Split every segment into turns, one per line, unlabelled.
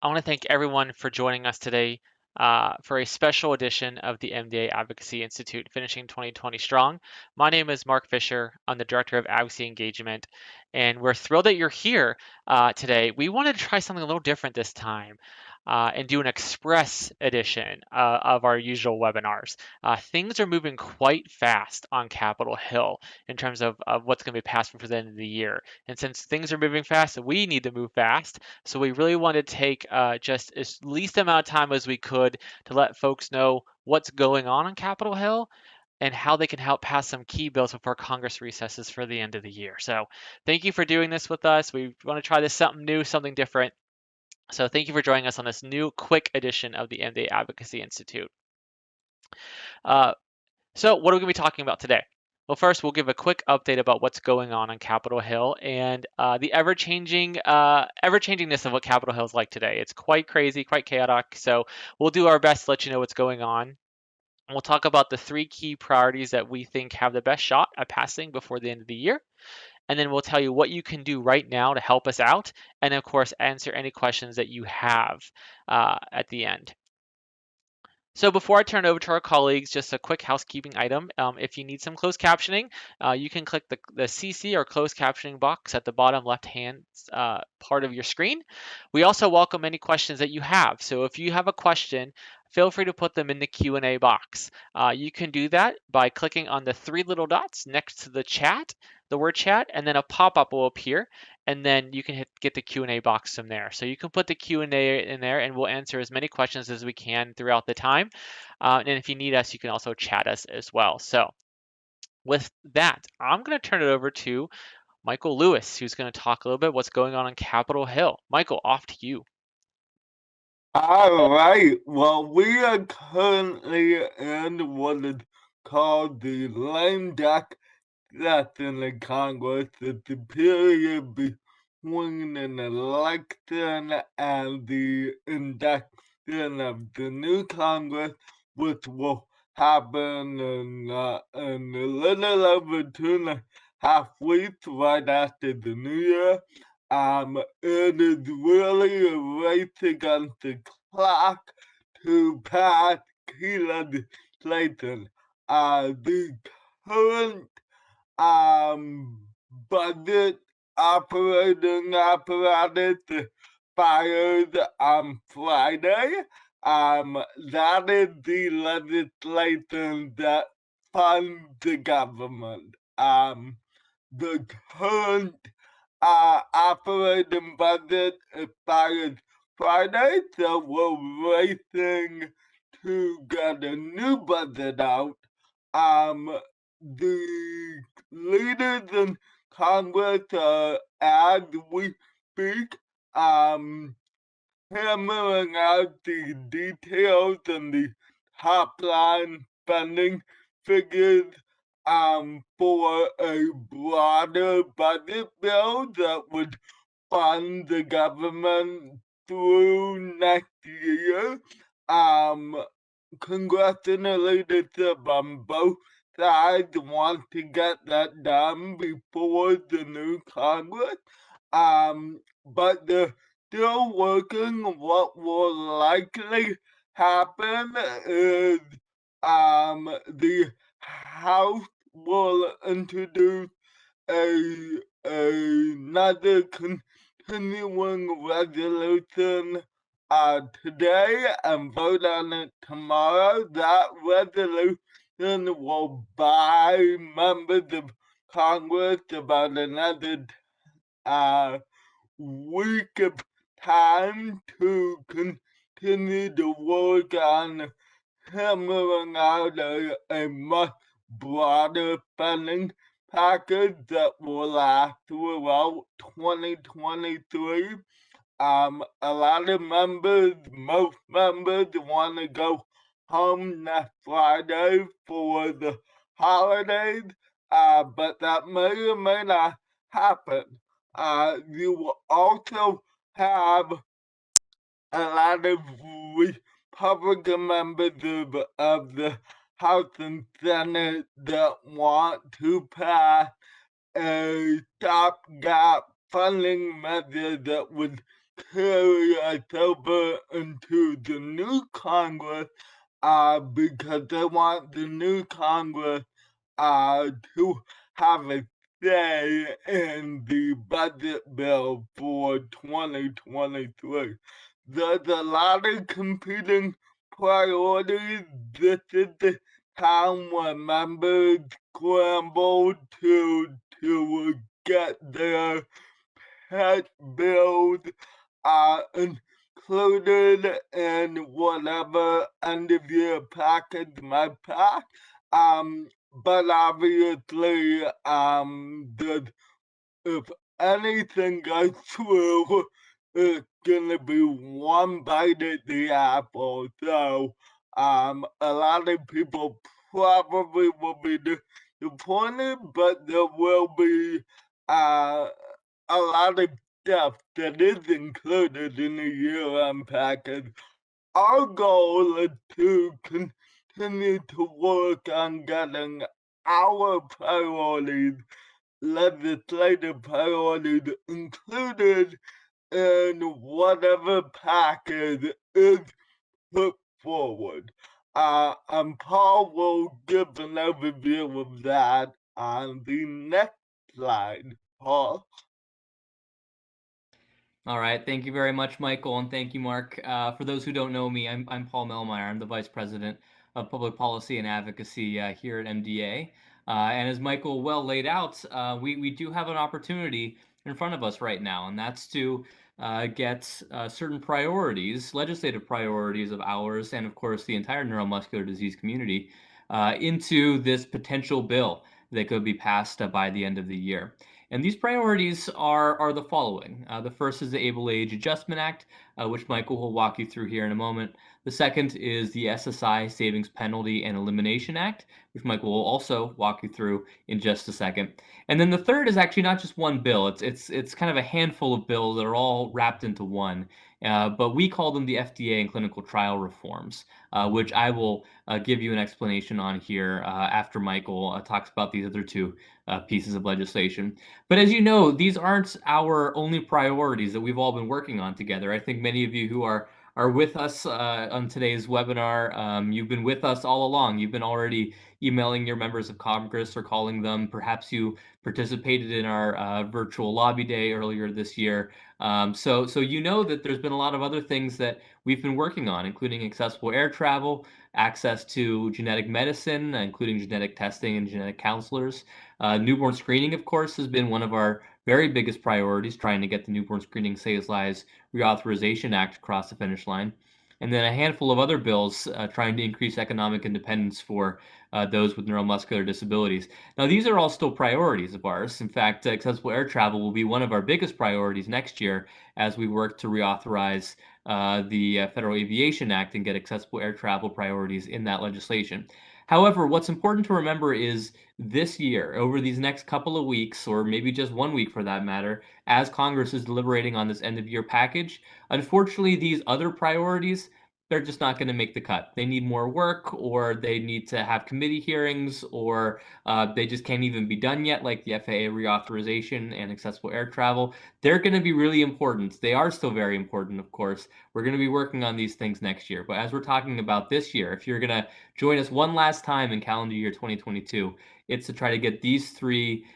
I want to thank everyone for joining us today for a special edition of the MDA Advocacy Institute, finishing 2020 strong. My name is Mark Fisher. I'm the Director of Advocacy Engagement, and we're thrilled that you're here today. We wanted to try something a little different this time and do an express edition of our usual webinars. Things are moving quite fast on Capitol Hill in terms of what's going to be passed before the end of the year. And since things are moving fast, we need to move fast. So we really want to take just as least amount of time as we could to let folks know what's going on Capitol Hill and how they can help pass some key bills before Congress recesses for the end of the year. So thank you for doing this with us. We want to try this something new, something different. So thank you for joining us on this new quick edition of the MDA Advocacy Institute. So what are we going to be talking about today? Well, first, we'll give a quick update about what's going on Capitol Hill and the ever-changingness of what Capitol Hill is like today. It's quite crazy, quite chaotic. So we'll do our best to let you know what's going on. We'll talk about the 3 key priorities that we think have the best shot at passing before the end of the year. And then we'll tell you what you can do right now to help us out. And of course, answer any questions that you have at the end. So before I turn it over to our colleagues, just a quick housekeeping item. If you need some closed captioning, you can click the CC or closed captioning box at the bottom left-hand part of your screen. We also welcome any questions that you have. So if you have a question, feel free to put them in the Q&A box. You can do that by clicking on the 3 little dots next to the chat, the word chat, and then a pop-up will appear, and then you can get the Q&A box from there. So you can put the Q&A in there, and we'll answer as many questions as we can throughout the time. And if you need us, you can also chat us as well. So with that, I'm going to turn it over to Michael Lewis, who's going to talk a little bit what's going on Capitol Hill. Michael, off to you.
All right. Well, we are currently in what is called the lame duck session of Congress. It's the period between an election and the induction of the new Congress, which will happen in a little over 2.5 weeks right after the New Year. It is really a race against the clock to pass key legislation. The current budget operating apparatus expired on Friday. That is the legislation that funds the government. The current operating budget expires Friday, so we're racing to get a new budget out. The leaders in Congress are, as we speak, hammering out the details and the top line spending figures for a broader budget bill that would fund the government through next year. Congressional leadership on both sides want to get that done before the new Congress. But they're still working. What will likely happen is the House will introduce another continuing resolution today and vote on it tomorrow. That resolution will buy members of Congress about another week of time to continue to work on hammering out a much broader spending package that will last throughout 2023. A lot of members, most members, want to go home next Friday for the holidays, but that may or may not happen. You will also have a lot of Republican members of the House and Senate that want to pass a stopgap funding measure that would carry us over into the new Congress because they want the new Congress to have a say in the budget bill for 2023. There's a lot of competing priorities. This is the time when members scramble to get their pet bills included in whatever end of year package might pass. But obviously, the if anything goes through, it's gonna be one bite at the apple. So, a lot of people probably will be disappointed, but there will be uh, a lot of stuff that is included in the year-end package. Our goal is to continue to work on getting our priorities, legislative priorities, included in whatever package is put forward. And Paul will give an overview of that on the next slide. Paul?
All right. Thank you very much, Michael, and thank you, Mark. For those who don't know me, I'm Paul Melmeyer. I'm the Vice President of Public Policy and Advocacy here at MDA. And as Michael well laid out, we do have an opportunity in front of us right now, and that's to get certain priorities, legislative priorities of ours, and of course the entire neuromuscular disease community, into this potential bill that could be passed by the end of the year. And these priorities are the following. The first is the Able Age Adjustment Act, which Michael will walk you through here in a moment. The second is the SSI Savings Penalty and Elimination Act, which Michael will also walk you through in just a second. And then the third is actually not just one bill. It's kind of a handful of bills that are all wrapped into one. But we call them the FDA and clinical trial reforms, which I will give you an explanation on here after Michael talks about these other two pieces of legislation. But as you know, these aren't our only priorities that we've all been working on together. I think many of you who are with us on today's webinar, you've been with us all along. You've been already emailing your members of Congress or calling them. Perhaps you participated in our virtual lobby day earlier this year. So you know that there's been a lot of other things that we've been working on, including accessible air travel, access to genetic medicine, including genetic testing and genetic counselors. Newborn screening, of course, has been one of our very biggest priorities, trying to get the Newborn Screening Saves Lives Reauthorization Act across the finish line. And then a handful of other bills trying to increase economic independence for those with neuromuscular disabilities. Now, these are all still priorities of ours. In fact, accessible air travel will be one of our biggest priorities next year as we work to reauthorize the Federal Aviation Act and get accessible air travel priorities in that legislation. However, what's important to remember is this year, over these next couple of weeks, or maybe just 1 week for that matter, as Congress is deliberating on this end of year package, unfortunately, these other priorities, they're just not going to make the cut. They need more work, or they need to have committee hearings, or they just can't even be done yet, like the FAA reauthorization and accessible air travel. They're going to be really important. They are still very important, of course. We're going to be working on these things next year. But as we're talking about this year, if you're going to join us one last time in calendar year 2022, it's to try to get these three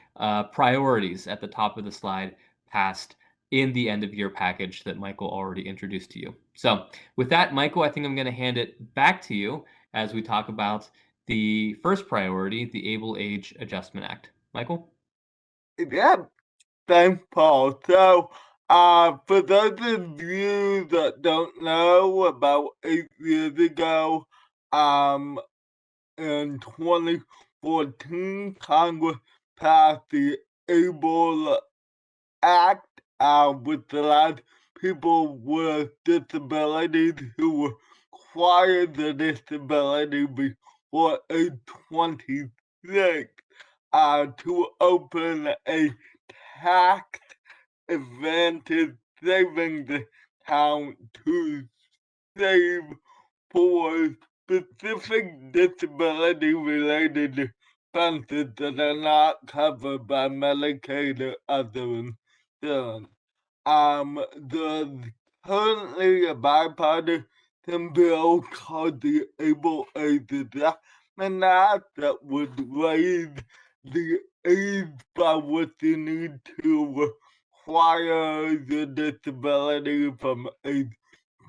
priorities at the top of the slide passed in the end of year package that Michael already introduced to you. So with that, Michael, I think I'm going to hand it back to you as we talk about the first priority, the Able Age Adjustment Act. Michael?
Yeah, thanks, Paul. So, for those of you that don't know, about 8 years ago, um, in 2014, Congress passed the ABLE Act, which allowed people with disabilities who acquired the disability before age 26 to open a tax advantage savings account to save for specific disability related expenses that are not covered by Medicaid or other insurance. There's currently a bipartisan bill called the Able Age Adjustment Act that would raise the age by which you need to require the disability from age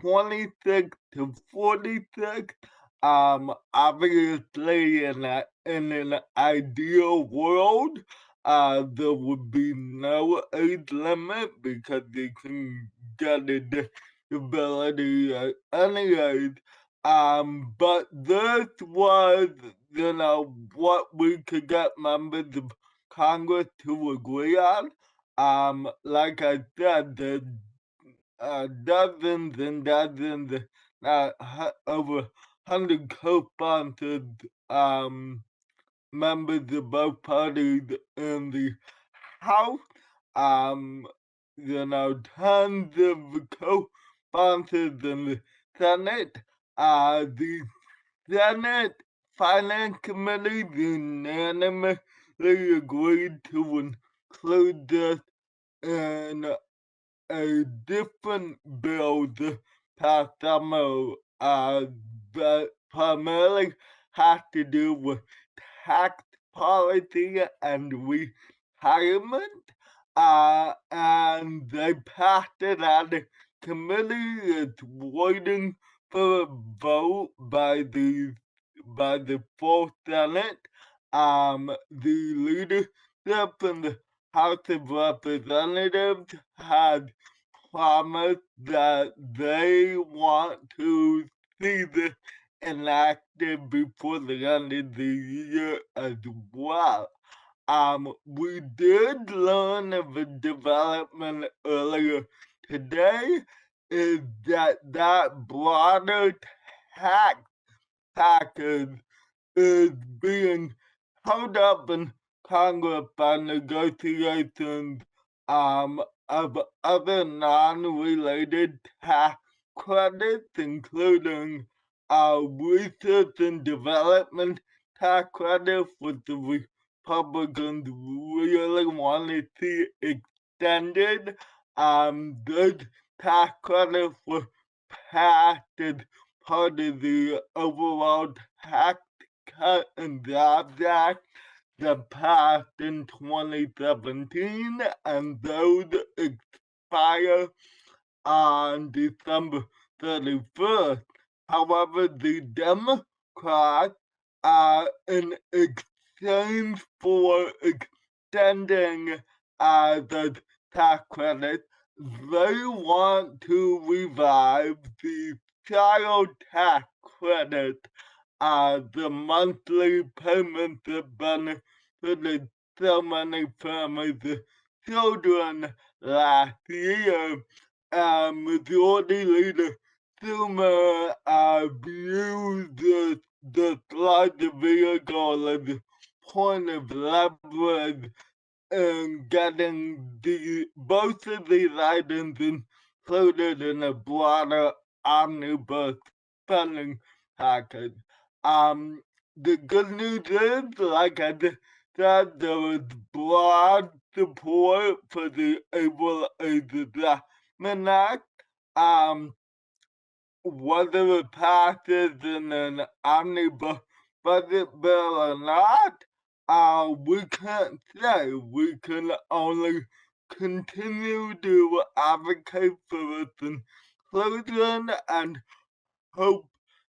26 to 46. Obviously, in an ideal world, there would be no age limit because you can get a disability at any age. But this was, what we could get members of Congress to agree on. Like I said, there's dozens and dozens, over 100 co-sponsored members of both parties in the House. Um, Tons of co-sponsors in the Senate. The Senate Finance Committee unanimously agreed to include this in a different bill this past summer that primarily has to do with tax policy and retirement. And they passed it out of committee. It's waiting for a vote by the full Senate. The leadership in the House of Representatives had promised that they want to see this enacted before the end of the year as well. We did learn of a development earlier today is that broader tax package is being held up in Congress by negotiations of other non-related tax credits, including research and development tax credits, which the Republicans really want to see extended. Those tax credits were passed as part of the overall Tax Cut and Jobs Act that passed in 2017, and those expire on December 31st. However, the Democrats, in exchange for extending the tax credit, they want to revive the child tax credit, the monthly payments that benefited so many families with children last year. Majority Leader Schumer views the slide vehicle as a point of leverage in getting both of these items included in a broader omnibus spending package. The good news is, like I just said, there is broad support for the Able Age Adjustment Act. Whether it passes in an omnibus budget bill or not, we can't say. We can only continue to advocate for its inclusion and hope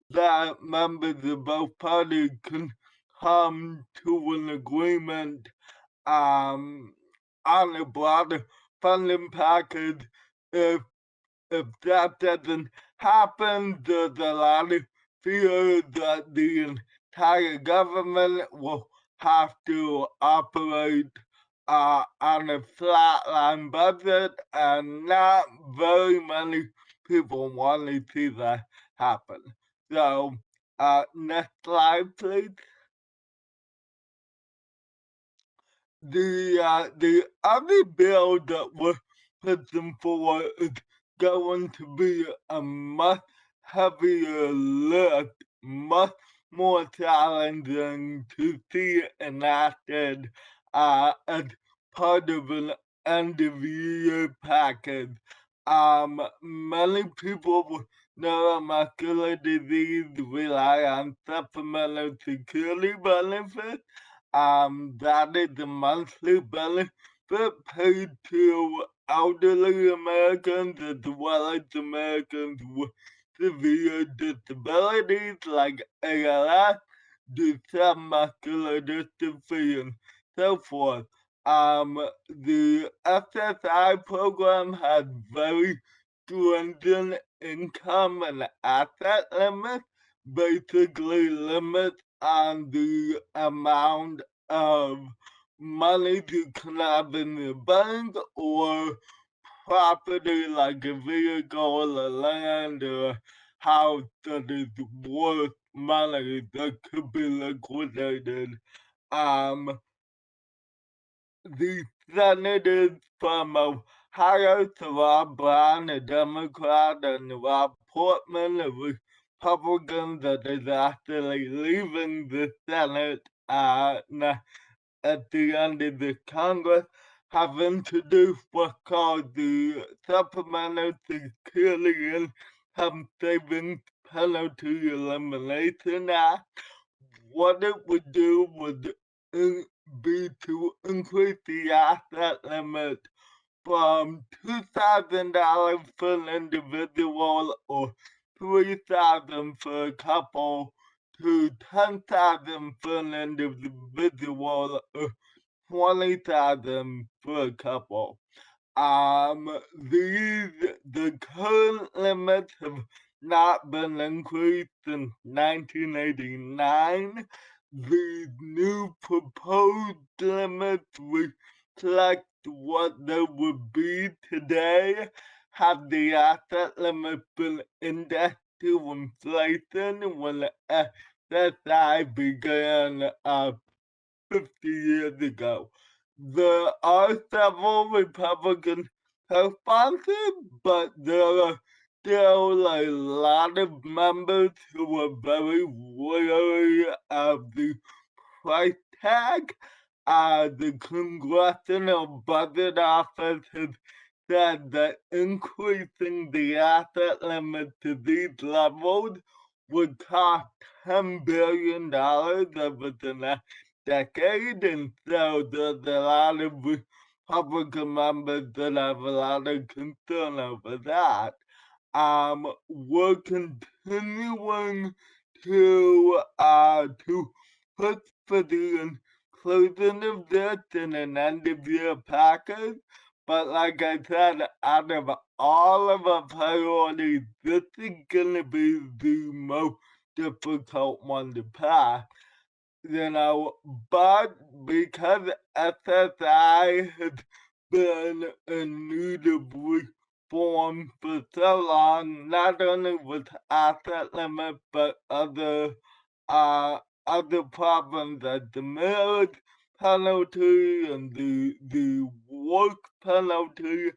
that members of both parties can come to an agreement on a broader funding package. If that doesn't happen, there's a lot of fear that the entire government will have to operate on a flatline budget, and not very many people want to see that happen. So, next slide, please. The other bill that we're pushing for is going to be a much heavier lift, much more challenging to see enacted as part of an end of year package. Many people with neuromuscular disease rely on supplemental security benefits. That is the monthly benefit paid to elderly Americans as well as Americans with severe disabilities like ALS, Duchenne muscular dystrophy, and so forth. The SSI program has very stringent income and asset limits, basically limits on the amount of money you can have in the bank or property like a vehicle, a land, or a house that is worth money that could be liquidated. Um, the senators from Ohio, Rob Brown, a Democrat, and Rob Portman, a Republican that is actually leaving the Senate at the end of the Congress, have introduced what's called the Supplemental Security Income Savings Penalty Elimination Act. What it would do would be to increase the asset limit from $2,000 for an individual or $3,000 for a couple to $10,000 for an individual or $20,000 for a couple. The current limits have not been increased since 1989. The new proposed limits reflect what they would be today had the asset limit been indexed to inflation when the SSI began 50 years ago. There are several Republican co-sponsors, but there are still a lot of members who are very wary of the price tag. The Congressional Budget Office has said that increasing the asset limit to these levels would cost $10 billion over the next decade, and so there's a lot of Republican members that have a lot of concern over that. We're continuing to push for the inclusion of this in an end of year package. But like I said, out of all of our priorities, this is gonna be the most difficult one to pass. But because SSI has been in need of reform for so long, not only with asset limit, but other problems like the marriage penalty and the work penalty,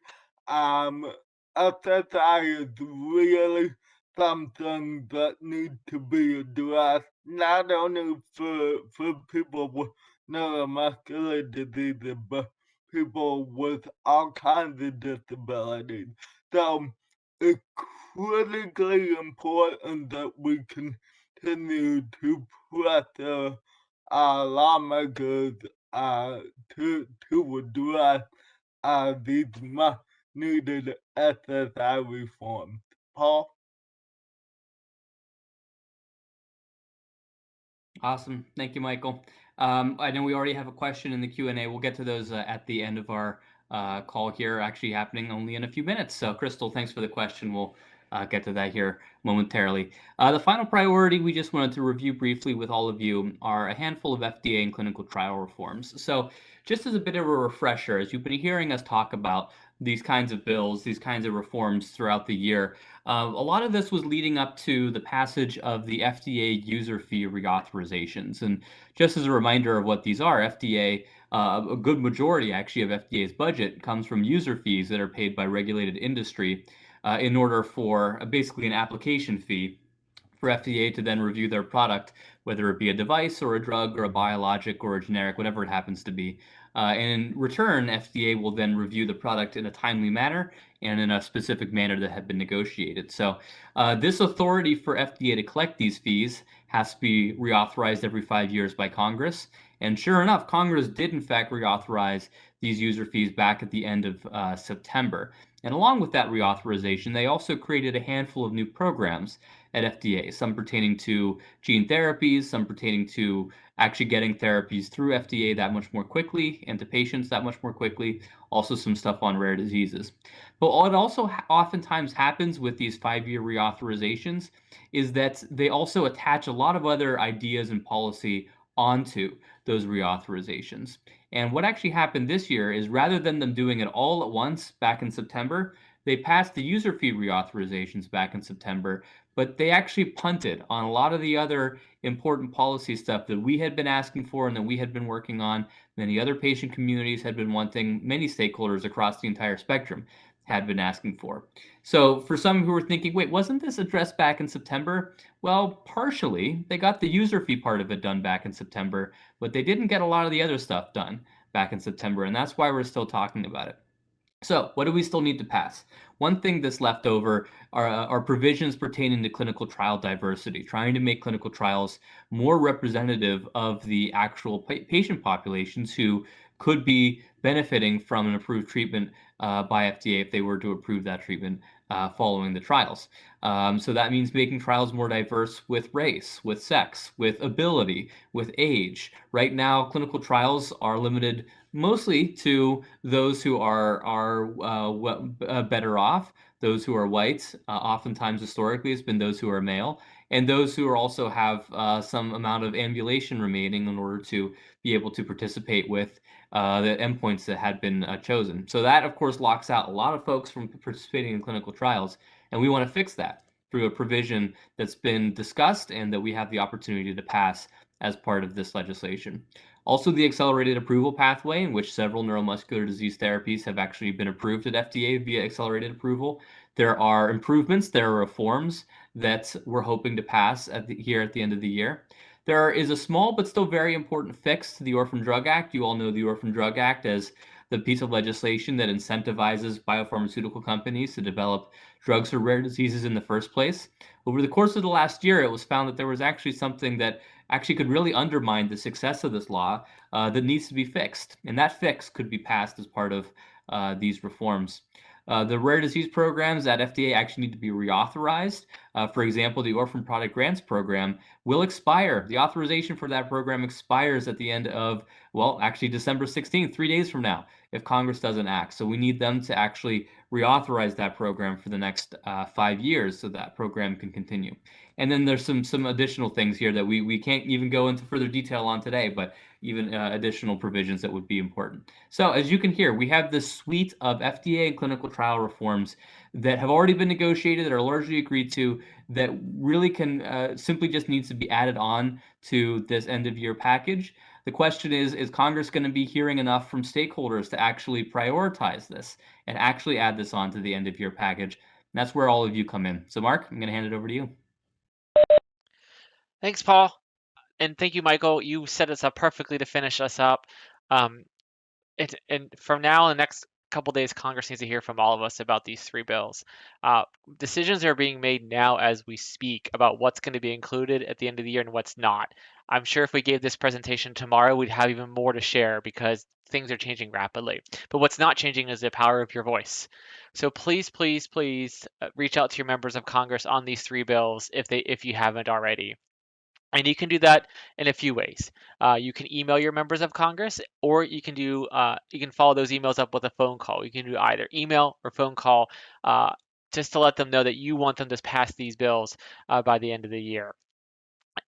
um, SSI is really something that needs to be addressed not only for people with neuromuscular diseases, but people with all kinds of disabilities. So it's critically important that we continue to pressure lawmakers to address these much needed SSI reforms. Paul?
Awesome. Thank you, Michael. I know we already have a question in the Q&A. We'll get to those at the end of our call here, actually happening only in a few minutes. So, Crystal, thanks for the question. We'll get to that here momentarily. The final priority we just wanted to review briefly with all of you are a handful of FDA and clinical trial reforms. So, just as a bit of a refresher, as you've been hearing us talk about these kinds of bills, these kinds of reforms throughout the year, a lot of this was leading up to the passage of the FDA user fee reauthorizations. And just as a reminder of what these are, FDA, a good majority actually of FDA's budget comes from user fees that are paid by regulated industry in order for basically an application fee for FDA to then review their product, whether it be a device or a drug or a biologic or a generic, whatever it happens to be. And in return, FDA will then review the product in a timely manner and in a specific manner that had been negotiated. So this authority for FDA to collect these fees has to be reauthorized every 5 years by Congress. And sure enough, Congress did in fact reauthorize these user fees back at the end of September. And along with that reauthorization, they also created a handful of new programs at FDA, some pertaining to gene therapies, some pertaining to actually getting therapies through FDA that much more quickly and to patients that much more quickly, also some stuff on rare diseases. But what also oftentimes happens with these 5 year reauthorizations is that they also attach a lot of other ideas and policy onto those reauthorizations. And what actually happened this year is rather than them doing it all at once back in September, they passed the user fee reauthorizations back in September, but they actually punted on a lot of the other important policy stuff that we had been asking for and that we had been working on. Many other patient communities had been wanting, many stakeholders across the entire spectrum had been asking for. So, for some who were thinking, wait, wasn't this addressed back in September? Well, partially. They got the user fee part of it done back in September, but they didn't get a lot of the other stuff done back in September, and that's why we're still talking about it. So, what do we still need to pass? One thing that's left over are provisions pertaining to clinical trial diversity, trying to make clinical trials more representative of the actual patient populations who could be benefiting from an approved treatment by FDA if they were to approve that treatment following the trials. So that means making trials more diverse with race, with sex, with ability, with age. Right now, clinical trials are limited mostly to those who are better off, those who are white. Oftentimes, historically, it's been those who are male, and those who are also have some amount of ambulation remaining in order to be able to participate with the endpoints that had been chosen. So that, of course, locks out a lot of folks from participating in clinical trials, and we want to fix that through a provision that's been discussed and that we have the opportunity to pass as part of this legislation. Also, the accelerated approval pathway, in which several neuromuscular disease therapies have actually been approved at FDA via accelerated approval. There are improvements, there are reforms that we're hoping to pass here at the end of the year. There is a small but still very important fix to the Orphan Drug Act. You all know the Orphan Drug Act as the piece of legislation that incentivizes biopharmaceutical companies to develop drugs for rare diseases in the first place. Over the course of the last year, it was found that there was actually something that actually could really undermine the success of this law that needs to be fixed. And that fix could be passed as part of these reforms. The rare disease programs at FDA actually need to be reauthorized. For example, the Orphan Product Grants Program will expire. The authorization for that program expires at the end of, well, actually December 16th, 3 days from now, if Congress doesn't act. So we need them to actually reauthorize that program for the next 5 years so that program can continue. And then there's some additional things here that we can't even go into further detail on today, but even additional provisions that would be important. So as you can hear, we have this suite of FDA and clinical trial reforms that have already been negotiated, that are largely agreed to, that really can simply just needs to be added on to this end of year package. The question is Congress going to be hearing enough from stakeholders to actually prioritize this and actually add this on to the end of year package? And that's where all of you come in. So Mark, I'm going to hand it over to you.
Thanks, Paul. And thank you, Michael. You set us up perfectly to finish us up. Um, and from now in the next couple days, Congress needs to hear from all of us about these three bills. Decisions are being made now as we speak about what's going to be included at the end of the year and what's not. I'm sure if we gave this presentation tomorrow, we'd have even more to share because things are changing rapidly. But what's not changing is the power of your voice. So please, please, please reach out to your members of Congress on these three bills if you haven't already. And you can do that in a few ways. You can email your members of Congress, or you can follow those emails up with a phone call. You can do either email or phone call, just to let them know that you want them to pass these bills by the end of the year.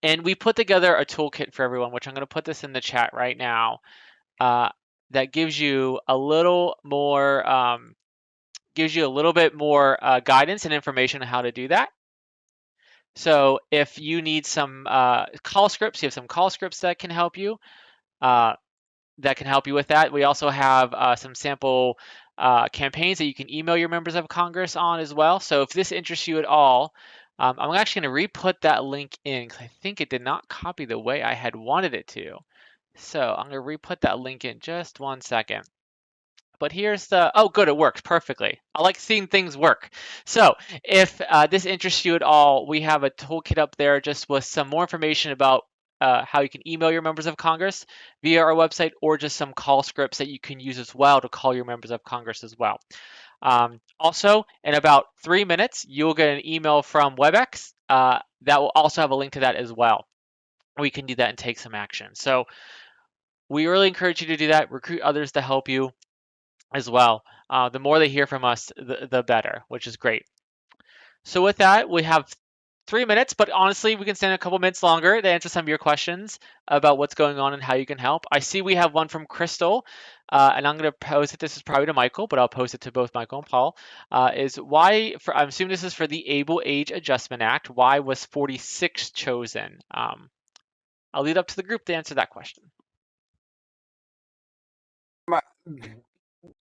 And we put together a toolkit for everyone, which I'm going to put this in the chat right now. That gives you a little more, guidance and information on how to do that. So if you need some call scripts, you have some call scripts that can help you. With that. We also have some sample campaigns that you can email your members of Congress on as well. So if this interests you at all, I'm actually going to re-put that link in because I think it did not copy the way I had wanted it to. So I'm going to re-put that link in just one second. But here's the, oh, good, it works perfectly. I like seeing things work. So if this interests you at all, we have a toolkit up there just with some more information about how you can email your members of Congress via our website, or just some call scripts that you can use as well to call your members of Congress as well. Also, in about 3 minutes, you'll get an email from WebEx that will also have a link to that as well. We can do that and take some action. So we really encourage you to do that. Recruit others to help you as well. The more they hear from us, the better, which is great. So with that, we have 3 minutes, but honestly, we can stand a couple minutes longer to answer some of your questions about what's going on and how you can help. I see we have one from Crystal, and I'm going to post it. This is probably to Michael, but I'll post it to both Michael and Paul. Is why, I'm assuming this is for the Able Age Adjustment Act, why was 46 chosen? I'll leave it up to the group to answer that question.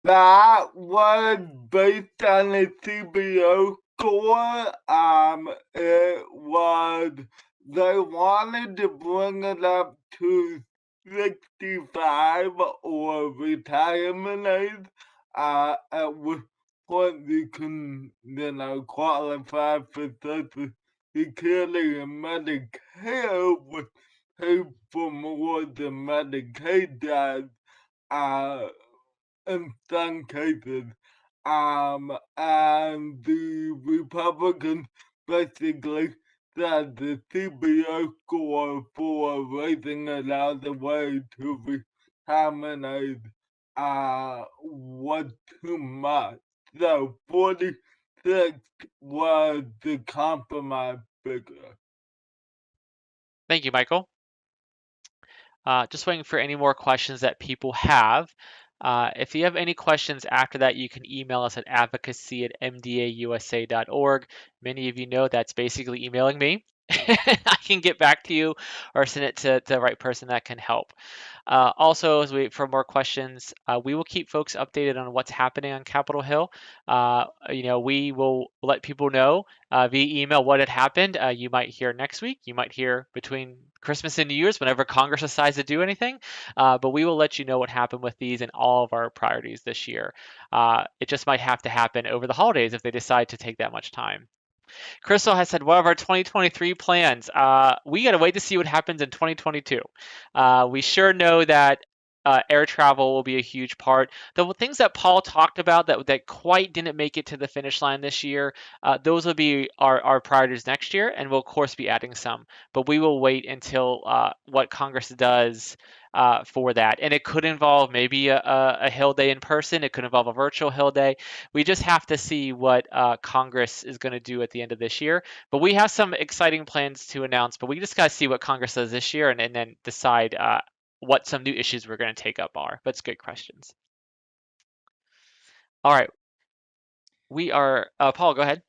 That was based on a CBO score. It was, they wanted to bring it up to 65 or retirement age. At which point you can, qualify for Social Security and Medicare, which pay for more than Medicaid does. In some cases. And the Republicans basically said the CBO score for raising it out the way to retirement age was too much. So 46 was the compromise figure.
Thank you, Michael. Just waiting for any more questions that people have. If you have any questions after that, you can email us at advocacy@mdausa.org. Many of you know that's basically emailing me. I can get back to you or send it to the right person that can help. Also, as we wait for more questions, we will keep folks updated on what's happening on Capitol Hill. We will let people know via email what had happened. You might hear next week. You might hear between Christmas and New Year's whenever Congress decides to do anything. But we will let you know what happened with these and all of our priorities this year. It just might have to happen over the holidays if they decide to take that much time. Crystal has said, what are our 2023 plans? We got to wait to see what happens in 2022. We sure know that air travel will be a huge part. The things that Paul talked about that quite didn't make it to the finish line this year, those will be our priorities next year, and we'll of course be adding some. But we will wait until what Congress does for that. And it could involve maybe a Hill Day in person. It could involve a virtual Hill Day. We just have to see what Congress is going to do at the end of this year. But we have some exciting plans to announce. But we just got to see what Congress does this year and then decide what some new issues we're going to take up are. But it's good questions. All right. We are, Paul, go ahead.
I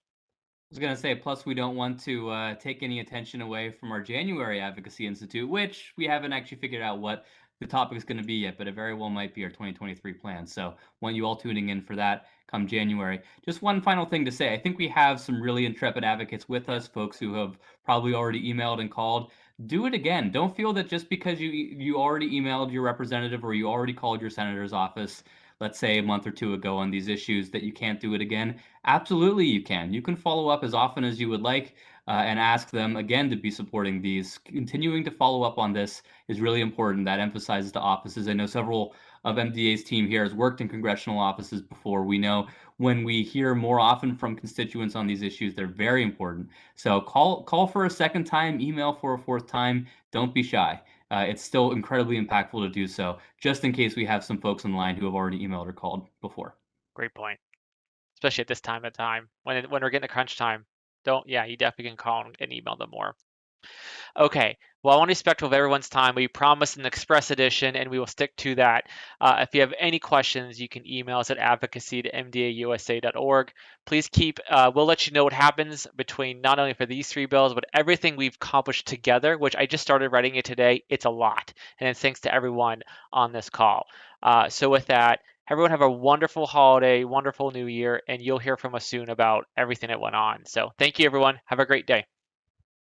was going to say, plus we don't want to take any attention away from our January Advocacy Institute, which we haven't actually figured out what the topic is going to be yet, but it very well might be our 2023 plan. So want you all tuning in for that come January. Just one final thing to say. I think we have some really intrepid advocates with us, folks who have probably already emailed and called. Do it again. Don't feel that just because you already emailed your representative or you already called your senator's office, let's say a month or two ago, on these issues, that you can't do it again. Absolutely, you can. You can follow up as often as you would like and ask them again to be supporting these. Continuing to follow up on this is really important. That emphasizes to offices. I know several of MDA's team here has worked in congressional offices before. We know when we hear more often from constituents on these issues, they're very important. So call for a second time, email for a fourth time. Don't be shy. It's still incredibly impactful to do so, just in case we have some folks on the line who have already emailed or called before.
Great point. Especially at this time of time when we're getting the crunch time. You definitely can call and email them more. Okay, well, I want to be respectful of everyone's time. We promised an express edition, and we will stick to that. If you have any questions, you can email us at advocacy@mdausa.org. Please we'll let you know what happens between not only for these three bills, but everything we've accomplished together, which I just started writing it today. It's a lot, and it's thanks to everyone on this call. So with that, everyone have a wonderful holiday, wonderful new year, and you'll hear from us soon about everything that went on. So thank you, everyone. Have a great day.